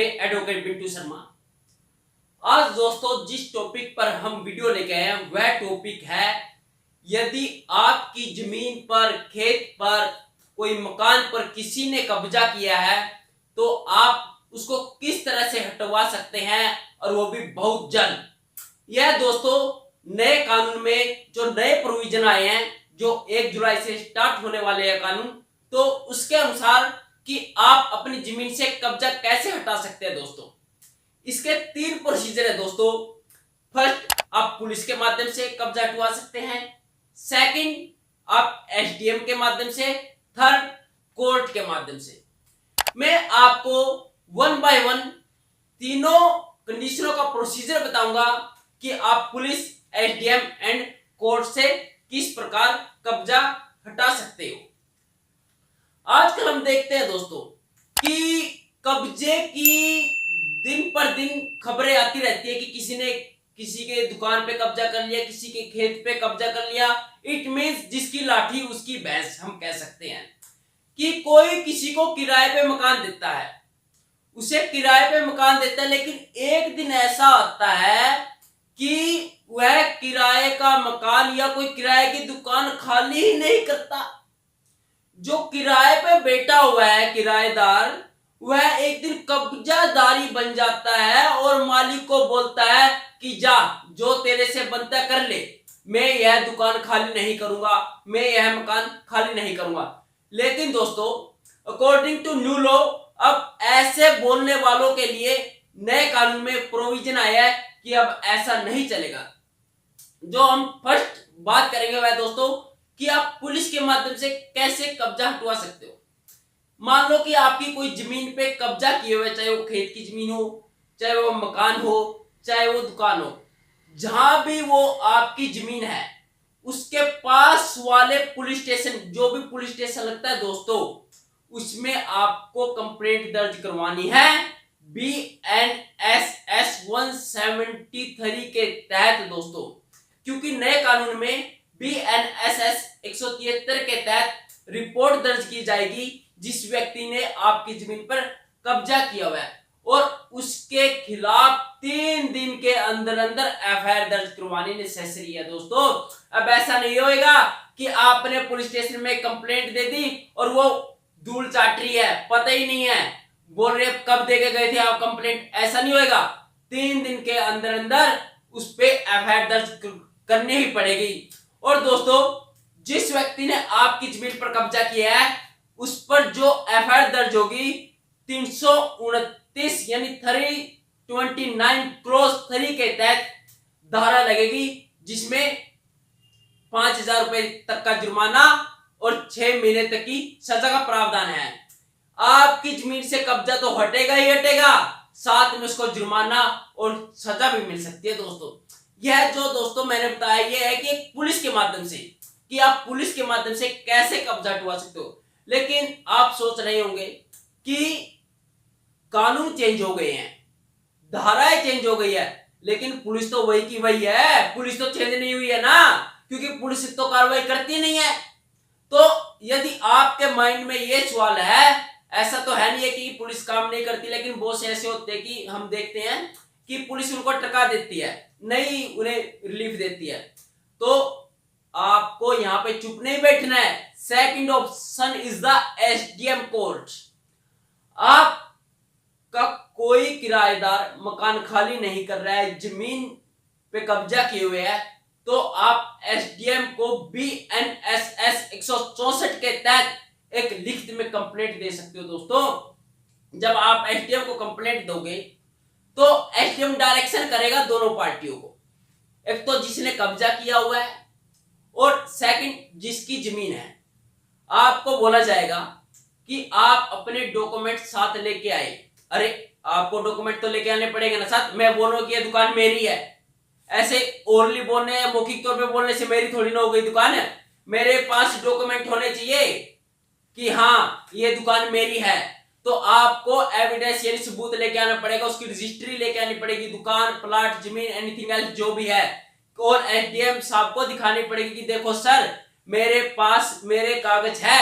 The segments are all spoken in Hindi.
मैं एडवोकेट बिट्टू शर्मा। आज दोस्तों जिस टॉपिक पर हम वीडियो लेके आए हैं वह टॉपिक है, यदि आपकी जमीन पर, खेत पर, कोई मकान पर किसी ने कब्जा किया है तो आप उसको किस तरह से हटवा सकते हैं, और वो भी बहुत जल्द। यह दोस्तों नए कानून में जो नए प्रोविजन आए हैं, जो 1 जुलाई से स्टार्ट होने वाले हैं कानून, तो उसके अनुसार कि आप अपनी जमीन से कब्जा कैसे हटा सकते हैं दोस्तों। इसके 3 प्रोसीजर है दोस्तों। फर्स्ट, आप पुलिस के माध्यम से कब्जा हटवा सकते हैं। सेकंड, आप एसडीएम के माध्यम से। थर्ड, कोर्ट के माध्यम से। मैं आपको 1 बाय 1 तीनों कंडीशनों का प्रोसीजर बताऊंगा कि आप पुलिस, एसडीएम एंड कोर्ट से किस प्रकार कब्जा हटा सकते हो। आजकल हम देखते हैं दोस्तों कि कब्जे की दिन पर दिन खबरें आती रहती है कि किसी ने किसी के दुकान पे कब्जा कर लिया, किसी के खेत पे कब्जा कर लिया। इट मींस जिसकी लाठी उसकी भैंस, हम कह सकते हैं कि कोई किसी को किराए पे मकान देता है, उसे किराए पे मकान देता है, लेकिन एक दिन ऐसा आता है कि वह किराए का मकान या कोई किराए की दुकान खाली ही नहीं करता। जो किराए पे बैठा हुआ है किराएदार, वह एक दिन कब्जादारी बन जाता है और मालिक को बोलता है कि जा, जो तेरे से बनता कर ले, मैं यह दुकान खाली नहीं करूंगा, मैं यह मकान खाली नहीं करूंगा। लेकिन दोस्तों अकॉर्डिंग टू न्यू लॉ, अब ऐसे बोलने वालों के लिए नए कानून में प्रोविजन आया है कि अब ऐसा नहीं चलेगा। जो हम फर्स्ट बात करेंगे वह दोस्तों कि आप पुलिस के माध्यम से कैसे कब्जा हटवा सकते हो। मान लो कि आपकी कोई जमीन पे कब्जा किए हुए, चाहे वो खेत की जमीन हो, चाहे वो मकान हो, चाहे वो दुकान हो, जहां भी वो आपकी जमीन है उसके पास वाले पुलिस स्टेशन, जो भी पुलिस स्टेशन लगता है दोस्तों, उसमें आपको कंप्लेंट दर्ज करवानी है BNSS 173 के तहत दोस्तों। क्योंकि नए कानून में BNSS 173 के तहत रिपोर्ट दर्ज की जाएगी जिस व्यक्ति ने आपकी जमीन पर कब्जा किया हुआ है, और उसके खिलाफ 3 दिन के अंदर अंदर एफआईआर दर्ज करवानी नेसेसरी है दोस्तों। अब ऐसा नहीं होएगा कि आपने पुलिस स्टेशन में कंप्लेंट दे दी और वो धूल चाट रही है, पता ही नहीं है, बोल रहे कब दे के गए थे आप कंप्लेंट। ऐसा नहीं होएगा, 3 दिन के अंदर अंदर उस पे एफआईआर दर्ज करनी ही पड़ेगी। और दोस्तों जिस व्यक्ति ने आपकी जमीन पर कब्जा किया है उस पर जो एफआईआर दर्ज होगी 329 यानी 329 क्लॉज 3 के तहत धारा लगेगी, जिसमें 5,000 रुपए तक का जुर्माना और 6 महीने तक की सजा का प्रावधान है। आपकी जमीन से कब्जा तो हटेगा ही हटेगा, साथ में उसको जुर्माना और सजा भी मिल सकती है दोस्तों। यह जो दोस्तों मैंने बताया यह है कि पुलिस के माध्यम से, कि आप पुलिस के माध्यम से कैसे कब्जा हटवा सकते हो। लेकिन आप सोच रहे होंगे कि कानून चेंज हो गए हैं, धाराएं चेंज हो गई है, लेकिन पुलिस तो वही की वही है, पुलिस तो चेंज नहीं हुई है ना, क्योंकि पुलिस तो कार्रवाई करती नहीं है। तो यदि आपके माइंड में यह सवाल है, ऐसा तो है नहीं है कि पुलिस काम नहीं करती, लेकिन बहुत से ऐसे होते हैं कि हम देखते हैं कि पुलिस उनको टका देती है, नहीं उन्हें रिलीफ देती है। तो आपको यहां पे चुप नहीं बैठना है। Second option is the SDM court. आपका कोई किराएदार मकान खाली नहीं कर रहा है, जमीन पे कब्जा किए हुए है, तो आप एसडीएम को BNSS 164 के तहत एक लिखित में कंप्लेंट दे सकते हो दोस्तों। जब आप एसडीएम को कंप्लेंट दोगे तो एसडीएम डायरेक्शन करेगा दोनों पार्टियों को, एक तो जिसने कब्जा किया हुआ है और सेकंड जिसकी जमीन है। आपको बोला जाएगा कि आप अपने डॉक्यूमेंट साथ लेके आए। अरे आपको डॉक्यूमेंट तो लेके आने पड़ेंगे ना साथ। मैं बोल रहा हूं कि यह दुकान मेरी है, ऐसे ओरली बोलने या मौखिक तौर पे बोलने से मेरी थोड़ी ना हो गई दुकान है। मेरे पास डॉक्यूमेंट होने चाहिए कि हाँ ये दुकान मेरी है। तो आपको एविडेंस यानी सबूत लेके आना पड़ेगा, उसकी रजिस्ट्री लेके आनी पड़ेगी, दुकान, प्लाट, जमीन, एनीथिंग एल्स जो भी है, और एसडीएम साहब को दिखानी पड़ेगी कि देखो सर मेरे पास मेरे कागज है,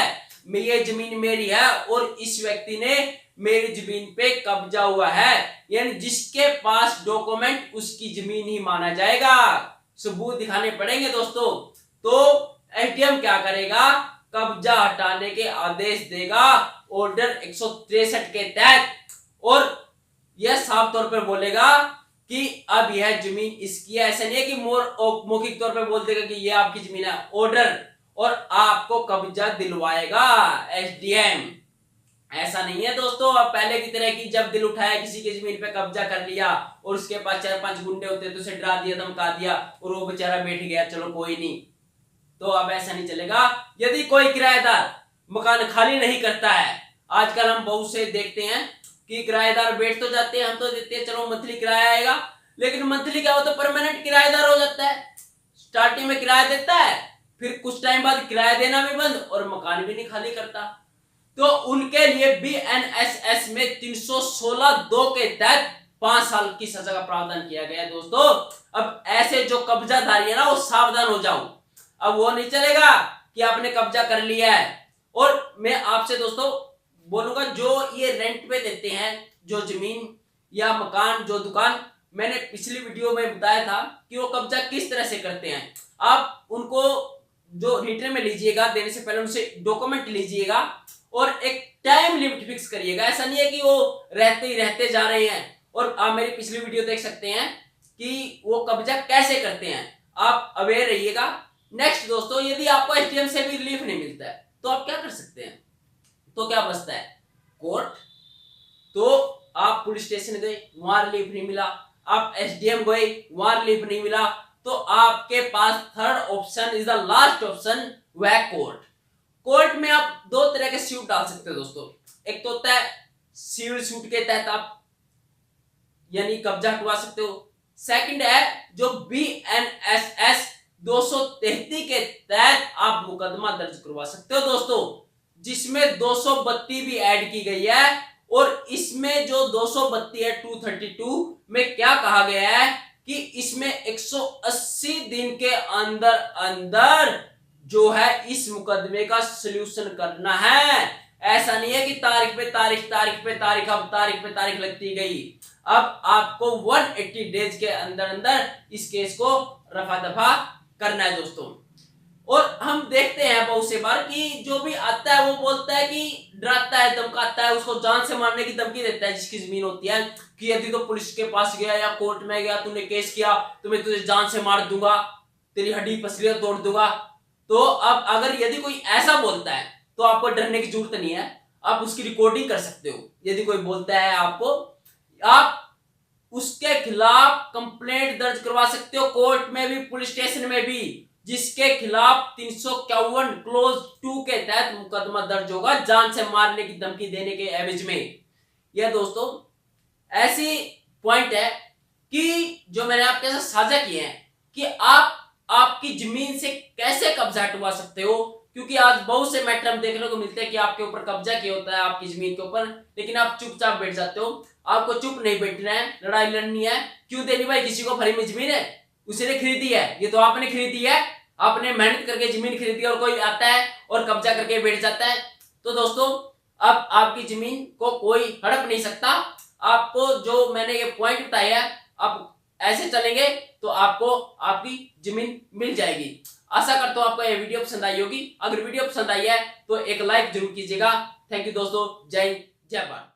ये जमीन मेरी है और इस व्यक्ति ने मेरी जमीन पे कब्जा हुआ है, यानी जिसके पास डॉक्यूमेंट उसकी जमीन ही माना जाएगा। सबूत दिखाने पड़ेंगे दोस्तों। तो एसडीएम क्या करेगा, कब्जा हटाने के आदेश देगा ऑर्डर 163 के तहत, और यह साफ तौर पर बोलेगा कि अब यह जमीन इसकी है। ऐसा नहीं है कि मौखिक तौर पर बोल देगा कि यह आपकी जमीन है, ऑर्डर, और आपको कब्जा दिलवाएगा एसडीएम। ऐसा नहीं है दोस्तों अब पहले की तरह कि जब दिल उठाया किसी की जमीन पे कब्जा कर लिया और उसके पास 4-5 गुंडे होते तो उसे डरा दिया, धमका दिया और वो बेचारा बैठ गया, चलो कोई नहीं। तो अब ऐसा नहीं चलेगा। यदि कोई किराएदार मकान खाली नहीं करता है, आजकल हम बहुत से देखते हैं कि किराएदार बैठ तो जाते हैं, हम तो देते हैं चलो मंथली किराया आएगा, लेकिन मंथली क्या होता है, परमानेंट किराएदार हो जाता है। स्टार्टिंग में किराया देता है, फिर कुछ टाइम बाद किराया देना भी बंद और मकान भी नहीं खाली करता। तो उनके लिए बीएनएसएस में 316(2) के तहत 5 साल की सजा का प्रावधान किया गया है दोस्तों। अब ऐसे जो कब्जाधारी है ना, वो सावधान हो जाओ। अब वो नहीं चलेगा कि आपने कब्जा कर लिया है। और मैं आपसे दोस्तों बोलूंगा, जो ये रेंट पे देते हैं जो जमीन या मकान, जो दुकान, मैंने पिछली वीडियो में बताया था कि वो कब्जा किस तरह से करते हैं। आप उनको जो रिटर्न में लीजिएगा, देने से पहले उनसे डॉक्यूमेंट लीजिएगा और एक टाइम लिमिट फिक्स करिएगा। ऐसा नहीं है कि वो रहते ही रहते जा रहे हैं। और आप मेरी पिछली वीडियो देख सकते हैं कि वो कब्जा कैसे करते हैं, आप अवेयर रहिएगा। नेक्स्ट दोस्तों, यदि आपको एसडीएम से भी रिलीफ नहीं मिलता है तो आप क्या कर सकते हैं, तो क्या बचता है, कोर्ट। तो आप पुलिस स्टेशन गए, वहां रिलीफ नहीं मिला, आप एसडीएम गए, वहां रिलीफ नहीं मिला, तो आपके पास third option is the last option, वह कोर्ट। कोर्ट में आप 2 तरह के सूट डाल सकते हो दोस्तों। एक तो होता है सिविल सूट के तहत आप यानी कब्जा हटवा सकते हो। सेकंड है जो बीएनएसएस 233 के तहत आप मुकदमा दर्ज करवा सकते हो दोस्तों, जिसमें 232 भी ऐड की गई है। और इसमें जो 232 है 232 में क्या कहा गया है कि इसमें 180 दिन के अंदर अंदर जो है इस मुकदमे का सलूशन करना है। ऐसा नहीं है कि तारीख पे तारीख, तारीख पे तारीख, अब तारीख पे तारीख लगती गई। अब आपको 180 डेज के अंदर अंदर इस केस को रफा दफा करना है दोस्तों। और हम देखते हैं बहुत से बार कि जो भी आता है वो बोलता है कि डराता है, धमकाता है, उसको जान से मारने की धमकी देता है जिसकी जमीन होती है कि यदि तो पुलिस के पास गया या कोर्ट में गया, तूने केस किया तो मैं तुझे जान से मार दूंगा, तेरी हड्डी पसलियां तोड़ दूंगा। तो अब अगर यदि कोई ऐसा बोलता है तो आपको डरने की जरूरत नहीं है, आप उसकी रिकॉर्डिंग कर सकते हो। यदि कोई बोलता है आपको, आप उसके खिलाफ कंप्लेंट दर्ज करवा सकते हो, कोर्ट में भी पुलिस स्टेशन में भी, जिसके खिलाफ 351 क्लोज 2 के तहत मुकदमा दर्ज होगा जान से मारने की धमकी देने के एवज में। यह दोस्तों ऐसी पॉइंट है कि जो मैंने आपके साथ साझा किए हैं कि आप आपकी जमीन से कैसे कब्जा हटवा सकते हो। क्योंकि आज बहुत से मैटर हम देखने को मिलते हैं कि आपके ऊपर कब्जा किया होता है आपकी जमीन के ऊपर, लेकिन आप चुपचाप बैठ जाते हो। आपको चुप नहीं बैठना है, लड़ाई लड़नी है। क्यों देनी भाई, किसी को फ्री में जमीन है, उसी ने खरीदी है, ये तो आपने खरीदी है, आपने मेहनत करके जमीन खरीदी और कोई आता है और कब्जा करके बैठ जाता है। तो दोस्तों अब आपकी जमीन को कोई हड़प नहीं सकता। आपको जो मैंने ये पॉइंट बताया, आप ऐसे चलेंगे तो आपको आपकी जमीन मिल जाएगी। आशा करता हूं आपको ये वीडियो पसंद आई होगी। अगर वीडियो पसंद आई है तो एक लाइक जरूर कीजिएगा। थैंक यू दोस्तों, जय हिंद, जय भारत।